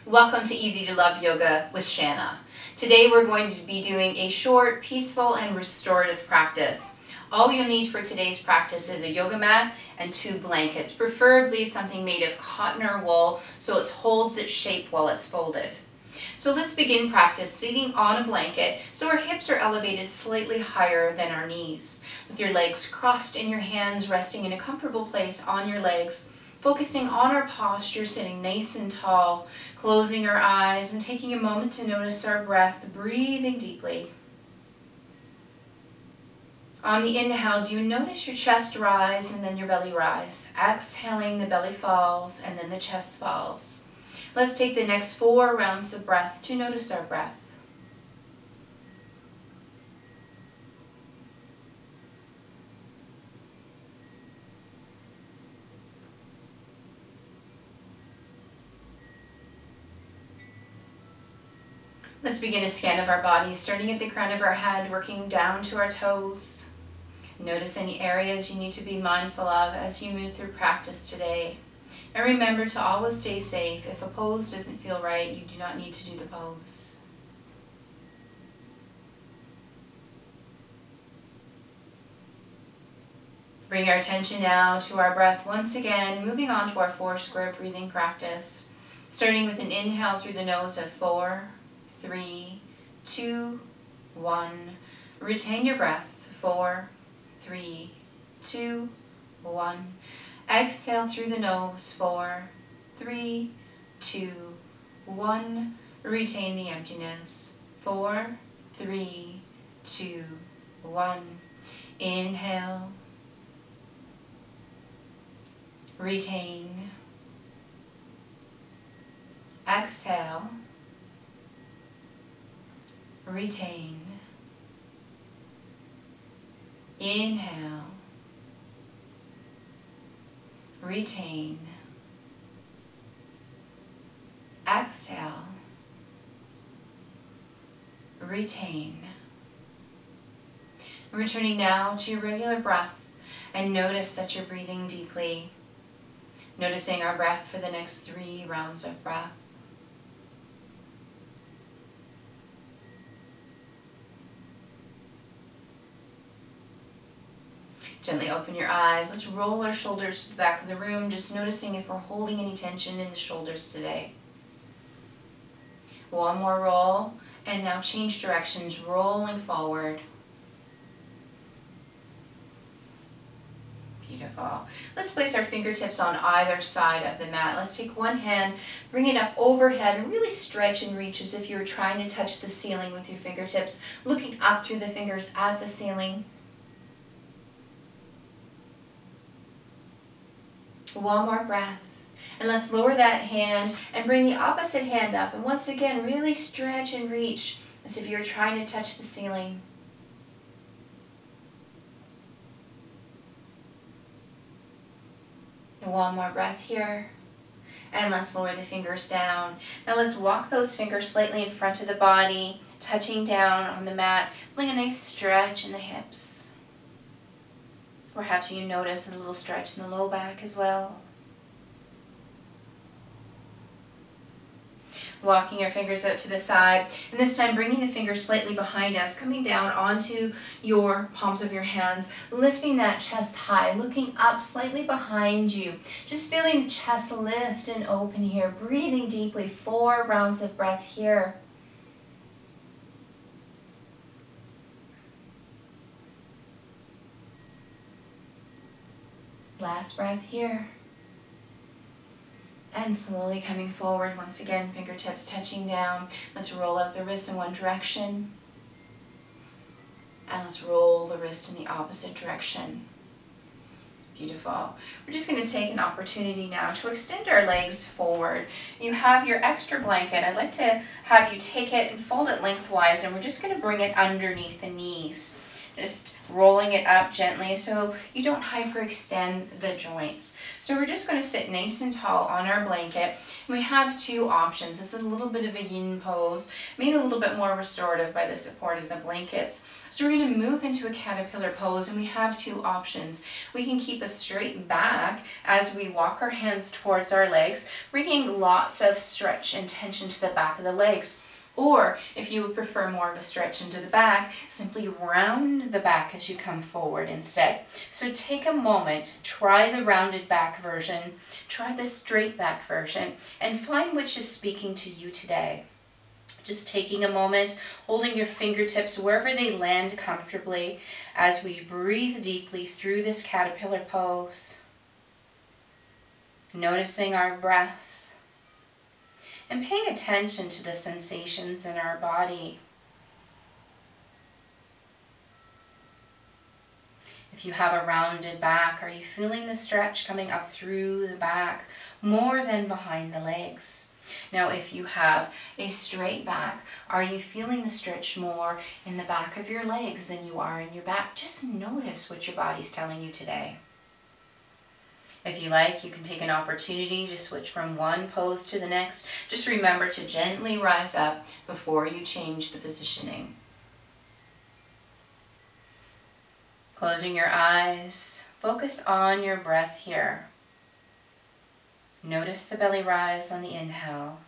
Welcome to Easy to Love Yoga with Shanna. Today we're going to be doing a short, peaceful, and restorative practice. All you'll need for today's practice is a yoga mat and 2 blankets, preferably something made of cotton or wool so it holds its shape while it's folded. So let's begin practice sitting on a blanket so our hips are elevated slightly higher than our knees, with your legs crossed and your hands resting in a comfortable place on your legs. Focusing on our posture, sitting nice and tall, closing our eyes and taking a moment to notice our breath, breathing deeply. On the inhale, do you notice your chest rise and then your belly rise? Exhaling, the belly falls and then the chest falls. Let's take the next 4 rounds of breath to notice our breath. Let's begin a scan of our bodies, starting at the crown of our head, working down to our toes. Notice any areas you need to be mindful of as you move through practice today. And remember to always stay safe. If a pose doesn't feel right, you do not need to do the pose. Bring our attention now to our breath once again, moving on to our 4 square breathing practice. Starting with an inhale through the nose of 4, 3, 2, 1. Retain your breath. 4, 3, 2, 1. Exhale through the nose. 4, 3, 2, 1. Retain the emptiness. 4, 3, 2, 1. Inhale. Retain. Exhale. Retain. Inhale. Retain. Exhale. Retain. Returning now to your regular breath, and notice that you're breathing deeply. Noticing our breath for the next 3 rounds of breath. Gently open your eyes. Let's roll our shoulders to the back of the room, just noticing if we're holding any tension in the shoulders today. 1 more roll, and now change directions, rolling forward. Beautiful. Let's place our fingertips on either side of the mat. Let's take one hand, bring it up overhead, and really stretch and reach as if you were trying to touch the ceiling with your fingertips, looking up through the fingers at the ceiling. 1 more breath, and let's lower that hand and bring the opposite hand up, and once again really stretch and reach as if you're trying to touch the ceiling. And 1 more breath here, and let's lower the fingers down. Now let's walk those fingers slightly in front of the body, touching down on the mat, feeling a nice stretch in the hips. Perhaps you notice a little stretch in the low back as well. Walking your fingers out to the side, and this time bringing the fingers slightly behind us, coming down onto your palms of your hands, lifting that chest high, looking up slightly behind you. Just feeling the chest lift and open here, breathing deeply, 4 rounds of breath here. Last breath here. And slowly coming forward, once again, fingertips touching down. Let's roll out the wrists in one direction. And let's roll the wrist in the opposite direction. Beautiful. We're just going to take an opportunity now to extend our legs forward. You have your extra blanket. I'd like to have you take it and fold it lengthwise, and we're just going to bring it underneath the knees. just rolling it up gently so you don't hyperextend the joints. So we're just going to sit nice and tall on our blanket. We have two options. It's a little bit of a yin pose, made a little bit more restorative by the support of the blankets. So we're going to move into a caterpillar pose, and we have two options. We can keep a straight back as we walk our hands towards our legs, bringing lots of stretch and tension to the back of the legs. Or if you would prefer more of a stretch into the back, simply round the back as you come forward instead. So take a moment, try the rounded back version, try the straight back version, and find which is speaking to you today. Just taking a moment, holding your fingertips wherever they land comfortably as we breathe deeply through this caterpillar pose. Noticing our breath and paying attention to the sensations in our body. If you have a rounded back, are you feeling the stretch coming up through the back more than behind the legs? Now, if you have a straight back, are you feeling the stretch more in the back of your legs than you are in your back? Just notice what your body's telling you today. If you like, you can take an opportunity to switch from one pose to the next. Just remember to gently rise up before you change the positioning. Closing your eyes, focus on your breath here. Notice the belly rise on the inhale.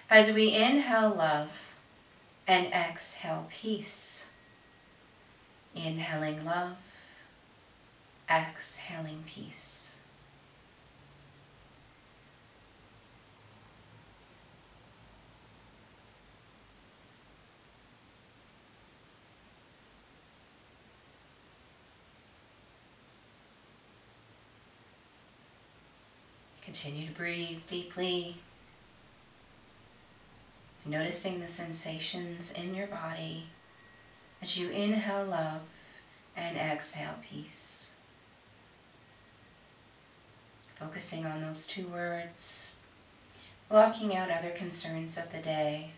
As we inhale love and exhale peace. Inhaling love, exhaling peace. Continue to breathe deeply, noticing the sensations in your body as you inhale love and exhale peace. Focusing on those two words, blocking out other concerns of the day.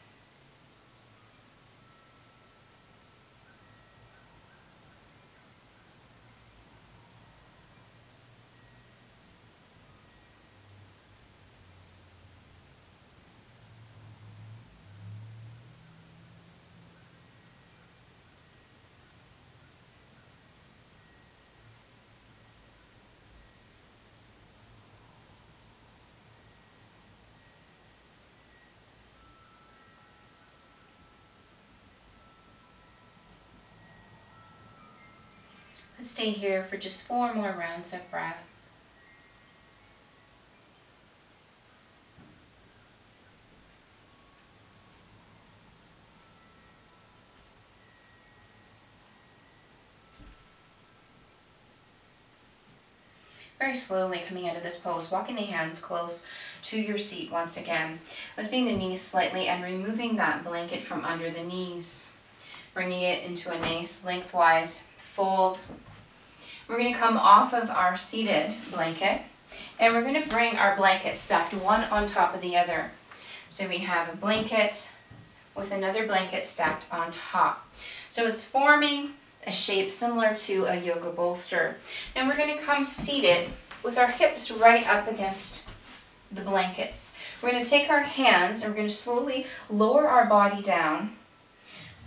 Let's stay here for just 4 more rounds of breath. Very slowly coming out of this pose, walking the hands close to your seat once again, lifting the knees slightly and removing that blanket from under the knees, bringing it into a nice lengthwise fold. We're going to come off of our seated blanket, and we're going to bring our blankets stacked one on top of the other. So we have a blanket with another blanket stacked on top. So it's forming a shape similar to a yoga bolster. And we're going to come seated with our hips right up against the blankets. We're going to take our hands and we're going to slowly lower our body down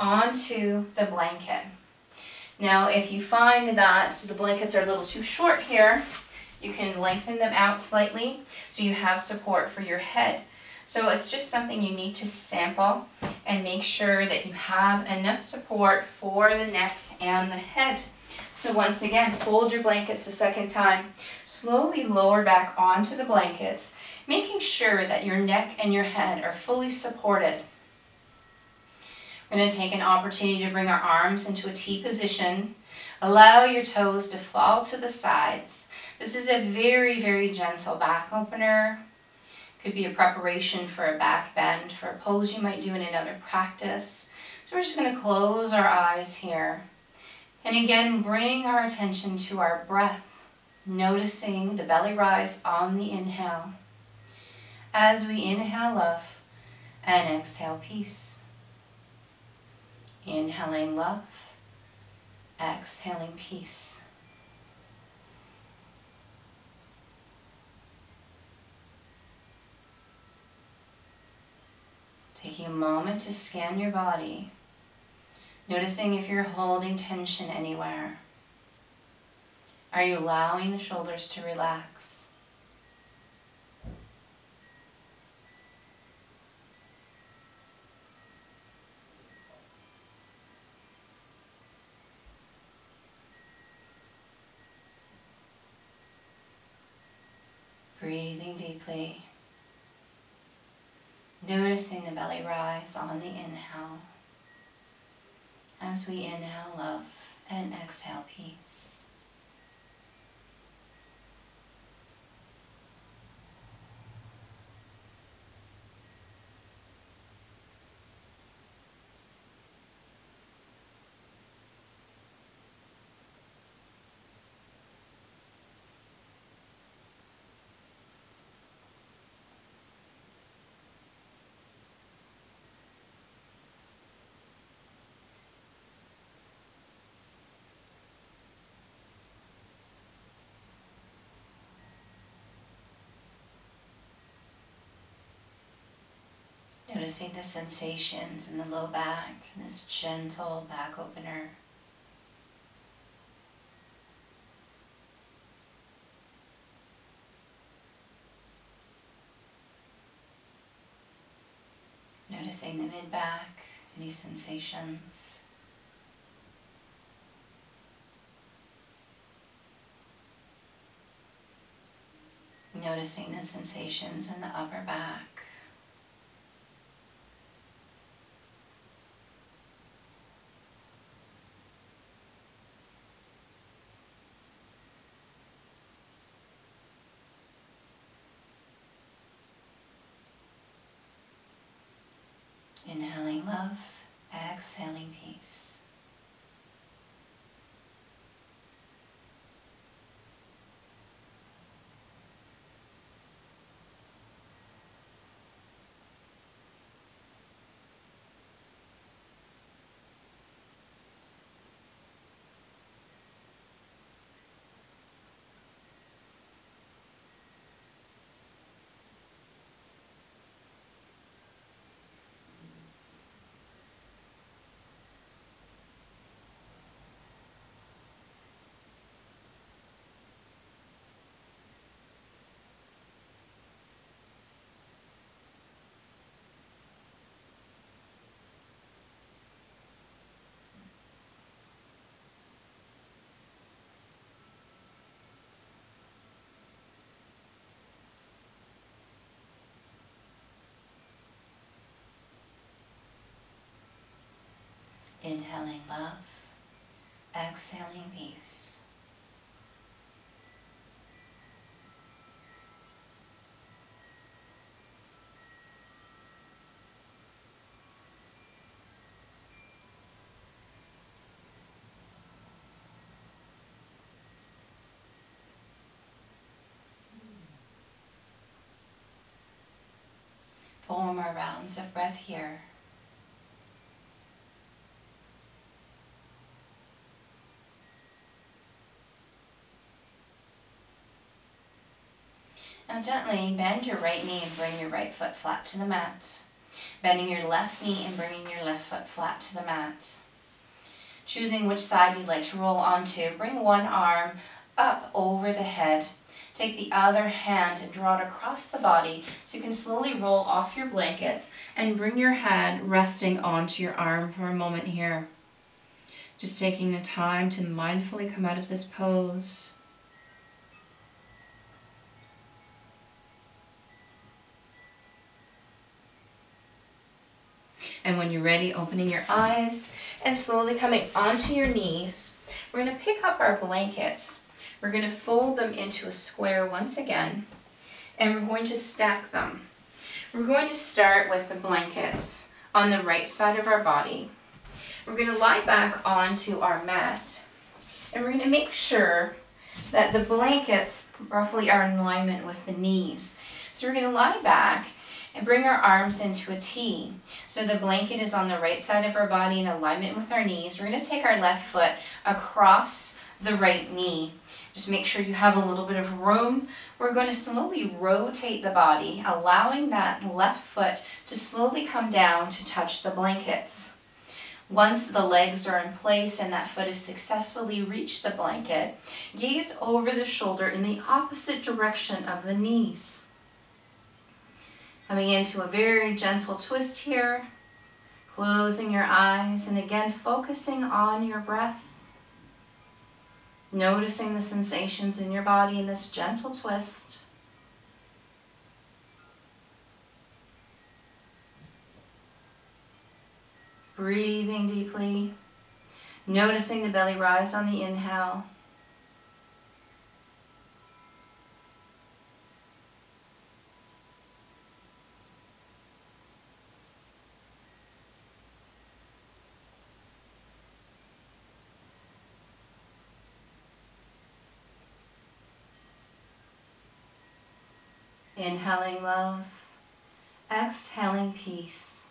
onto the blanket. Now, if you find that the blankets are a little too short here, you can lengthen them out slightly so you have support for your head. So it's just something you need to sample and make sure that you have enough support for the neck and the head. So once again, fold your blankets a second time. Slowly lower back onto the blankets, making sure that your neck and your head are fully supported. We're going to take an opportunity to bring our arms into a T position. Allow your toes to fall to the sides. This is a very, very gentle back opener. Could be a preparation for a back bend, for a pose you might do in another practice. So we're just going to close our eyes here. And again, bring our attention to our breath, noticing the belly rise on the inhale. As we inhale love and exhale peace. Inhaling love exhaling peace. Taking a moment to scan your body, noticing if you're holding tension anywhere. Are you allowing the shoulders to relax? Breathing deeply, noticing the belly rise on the inhale as we inhale love and exhale peace. Noticing the sensations in the low back, and this gentle back opener. Noticing the mid-back, any sensations. Noticing the sensations in the upper back. Inhaling love, exhaling peace. Inhaling love, exhaling peace. Four more rounds of breath here. Now gently bend your right knee and bring your right foot flat to the mat. Bending your left knee and bringing your left foot flat to the mat. Choosing which side you'd like to roll onto, bring one arm up over the head. Take the other hand and draw it across the body so you can slowly roll off your blankets and bring your head resting onto your arm for a moment here. Just taking the time to mindfully come out of this pose. And when you're ready, opening your eyes and slowly coming onto your knees. We're going to pick up our blankets. We're going to fold them into a square once again, and we're going to stack them. We're going to start with the blankets on the right side of our body. We're going to lie back onto our mat, and we're going to make sure that the blankets roughly are in alignment with the knees. So we're going to lie back and bring our arms into a T. So the blanket is on the right side of our body in alignment with our knees. We're going to take our left foot across the right knee. Just make sure you have a little bit of room. We're going to slowly rotate the body, allowing that left foot to slowly come down to touch the blankets. Once the legs are in place and that foot has successfully reached the blanket, gaze over the shoulder in the opposite direction of the knees. Coming into a very gentle twist here, closing your eyes and again focusing on your breath. Noticing the sensations in your body in this gentle twist. Breathing deeply. Noticing the belly rise on the inhale. Inhaling love, exhaling peace.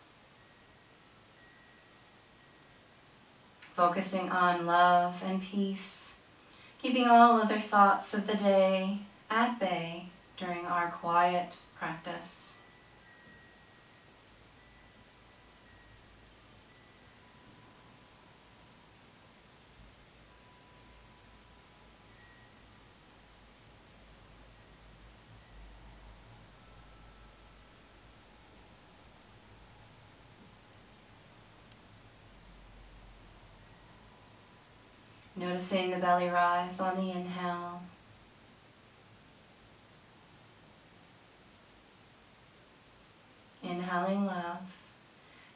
Focusing on love and peace, keeping all other thoughts of the day at bay during our quiet practice. Noticing the belly rise on the inhale. Inhaling love,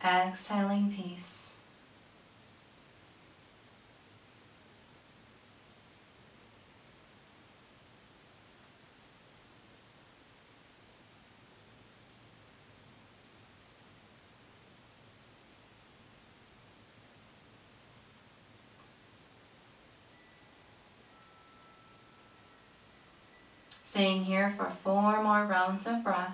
exhaling peace. Staying here for 4 more rounds of breath.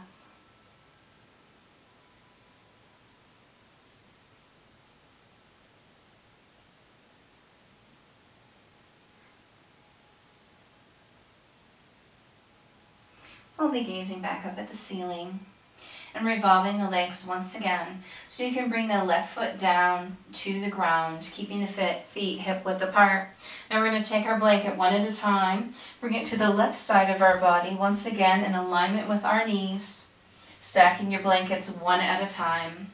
Slowly gazing back up at the ceiling and revolving the legs once again. So you can bring the left foot down to the ground, keeping the feet hip width apart. Now we're going to take our blanket one at a time, bring it to the left side of our body, once again in alignment with our knees, stacking your blankets one at a time.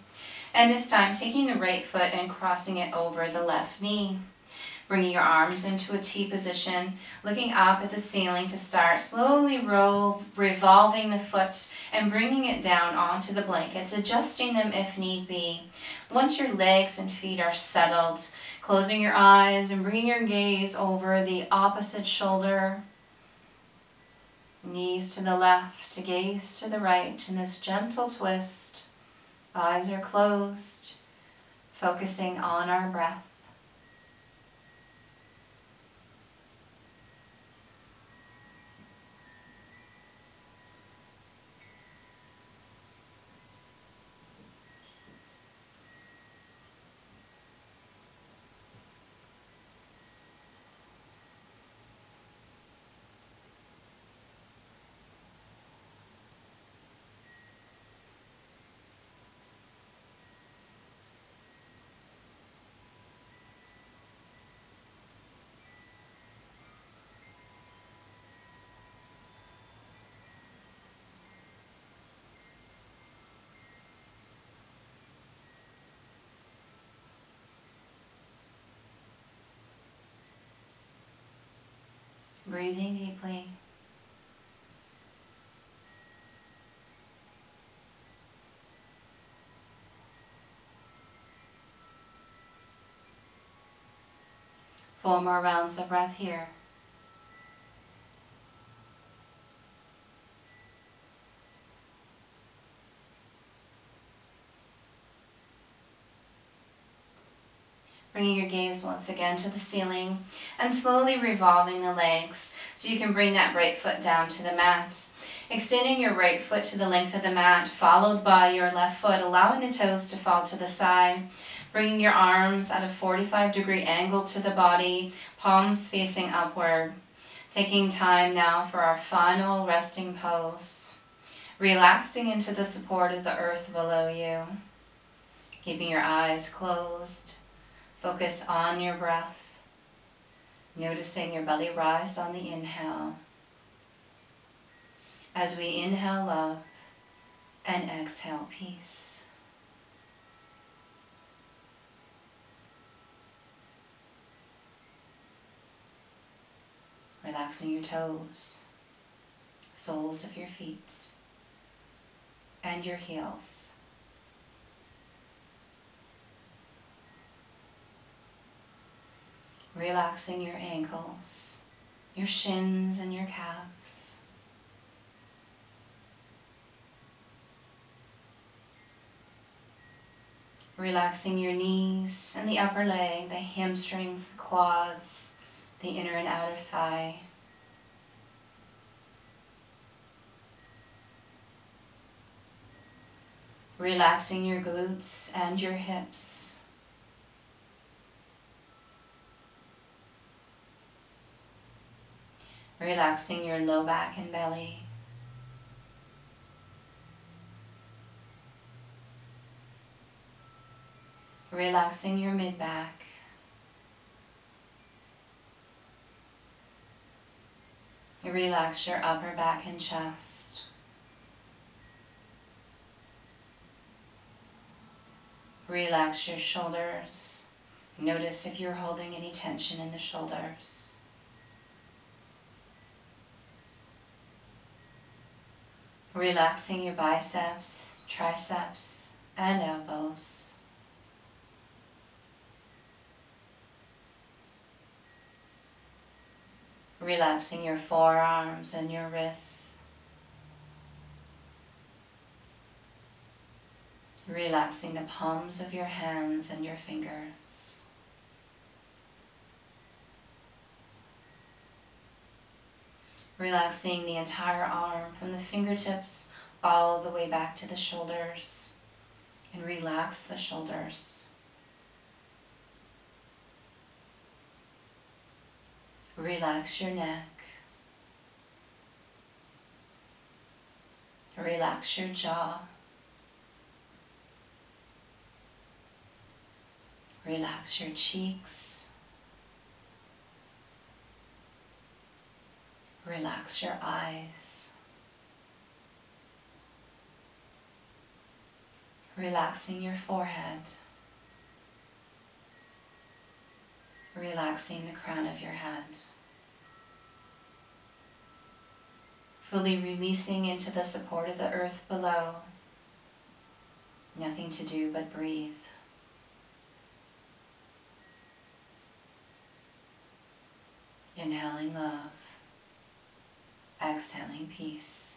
And this time taking the right foot and crossing it over the left knee. Bringing your arms into a T position, looking up at the ceiling to start, slowly revolving the foot and bringing it down onto the blankets, adjusting them if need be. Once your legs and feet are settled, closing your eyes and bringing your gaze over the opposite shoulder. Knees to the left, gaze to the right in this gentle twist. Eyes are closed, focusing on our breath. Breathing deeply. Four more rounds of breath here. Bringing your gaze once again to the ceiling and slowly revolving the legs so you can bring that right foot down to the mat. Extending your right foot to the length of the mat, followed by your left foot, allowing the toes to fall to the side. Bringing your arms at a 45-degree angle to the body, palms facing upward. Taking time now for our final resting pose. Relaxing into the support of the earth below you. Keeping your eyes closed. Focus on your breath. Noticing your belly rise on the inhale. As we inhale love and exhale peace. Relaxing your toes, soles of your feet, and your heels. Relaxing your ankles, your shins and your calves. Relaxing your knees and the upper leg, the hamstrings, the quads, the inner and outer thigh. Relaxing your glutes and your hips. Relaxing your low back and belly. Relaxing your mid-back. Relax your upper back and chest. Relax your shoulders. Notice if you're holding any tension in the shoulders. Relaxing your biceps, triceps, and elbows. Relaxing your forearms and your wrists. Relaxing the palms of your hands and your fingers. Relaxing the entire arm from the fingertips all the way back to the shoulders. And relax the shoulders. Relax your neck. Relax your jaw. Relax your cheeks. Relax your eyes. Relaxing your forehead. Relaxing the crown of your head. Fully releasing into the support of the earth below. Nothing to do but breathe. Inhaling love. Exhaling peace.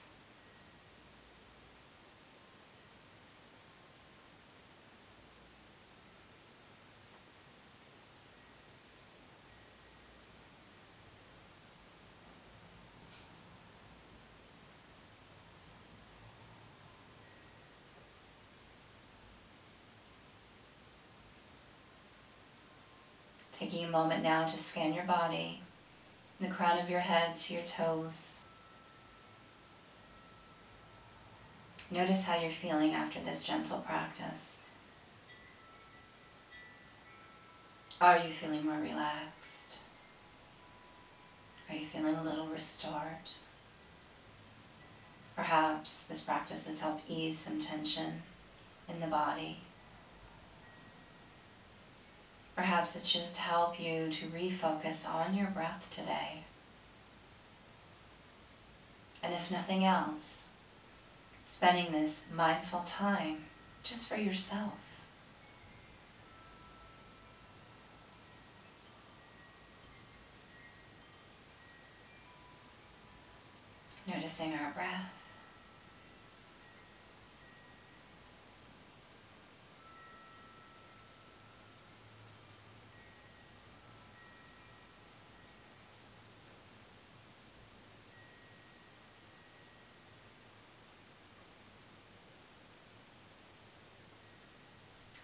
Taking a moment now to scan your body, from the crown of your head to your toes. Notice how you're feeling after this gentle practice. Are you feeling more relaxed? Are you feeling a little restored? Perhaps this practice has helped ease some tension in the body. Perhaps it's just to help you to refocus on your breath today. And if nothing else, spending this mindful time just for yourself. Noticing our breath.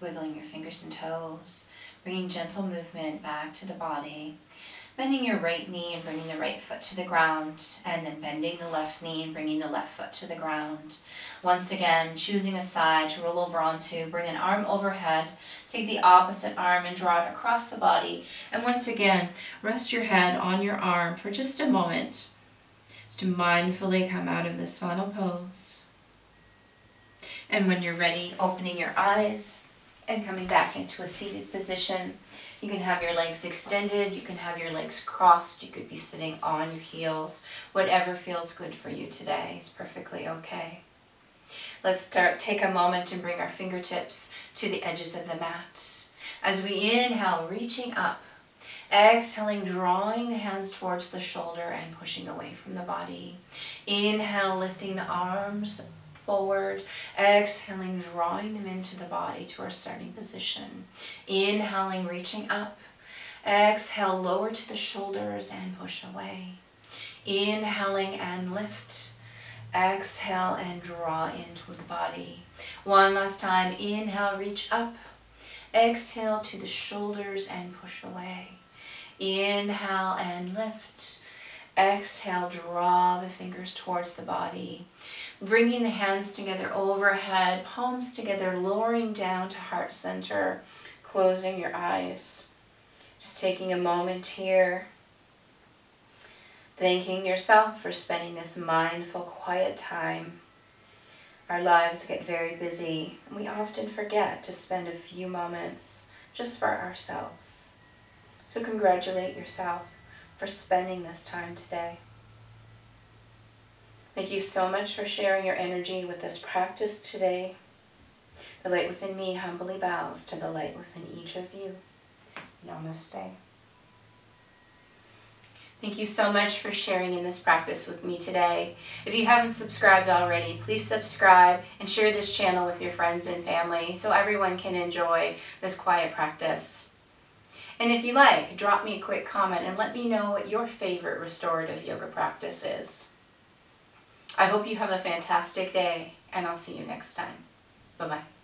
Wiggling your fingers and toes, bringing gentle movement back to the body. Bending your right knee and bringing the right foot to the ground, and then bending the left knee and bringing the left foot to the ground. Once again, choosing a side to roll over onto, bring an arm overhead, take the opposite arm and draw it across the body. And once again, rest your head on your arm for just a moment, just to mindfully come out of this final pose. And when you're ready, opening your eyes and coming back into a seated position. You can have your legs extended, you can have your legs crossed, you could be sitting on your heels. Whatever feels good for you today is perfectly okay. Let's take a moment and bring our fingertips to the edges of the mat. As we inhale, reaching up. Exhaling, drawing the hands towards the shoulder and pushing away from the body. Inhale, lifting the arms forward. Exhaling, drawing them into the body to our starting position. Inhaling, reaching up. Exhale, lower to the shoulders and push away. Inhaling and lift. Exhale and draw into the body. One last time. Inhale, reach up. Exhale to the shoulders and push away. Inhale and lift. Exhale, draw the fingers towards the body. Bringing the hands together overhead, palms together, lowering down to heart center, closing your eyes. Just taking a moment here, thanking yourself for spending this mindful, quiet time. Our lives get very busy, and we often forget to spend a few moments just for ourselves. So congratulate yourself for spending this time today. Thank you so much for sharing your energy with this practice today. The light within me humbly bows to the light within each of you. Namaste. Thank you so much for sharing in this practice with me today. If you haven't subscribed already, please subscribe and share this channel with your friends and family so everyone can enjoy this quiet practice. And if you like, drop me a quick comment and let me know what your favorite restorative yoga practice is. I hope you have a fantastic day, and I'll see you next time. Bye-bye.